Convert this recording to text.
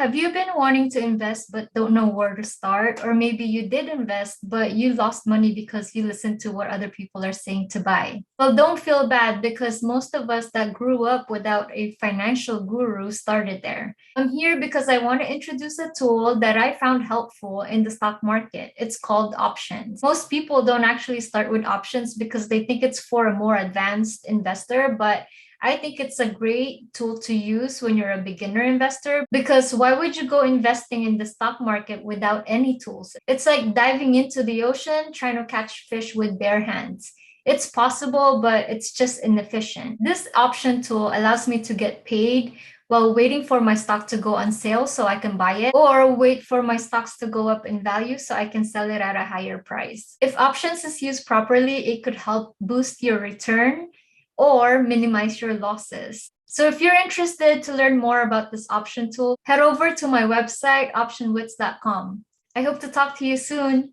Have you been wanting to invest but don't know where to start? Or maybe you did invest but you lost money because you listened to what other people are saying to buy? Well, don't feel bad because most of us that grew up without a financial guru started there. I'm here because I want to introduce a tool that I found helpful in the stock market. It's called options. Most people don't actually start with options because they think it's for a more advanced investor, but I think it's a great tool to use when you're a beginner investor because why would you go investing in the stock market without any tools? It's like diving into the ocean trying to catch fish with bare hands. It's possible, but it's just inefficient. This option tool allows me to get paid while waiting for my stock to go on sale so I can buy it, or wait for my stocks to go up in value so I can sell it at a higher price. If options is used properly, it could help boost your return or minimize your losses. So if you're interested to learn more about this option tool, head over to my website, optionwits.com. I hope to talk to you soon.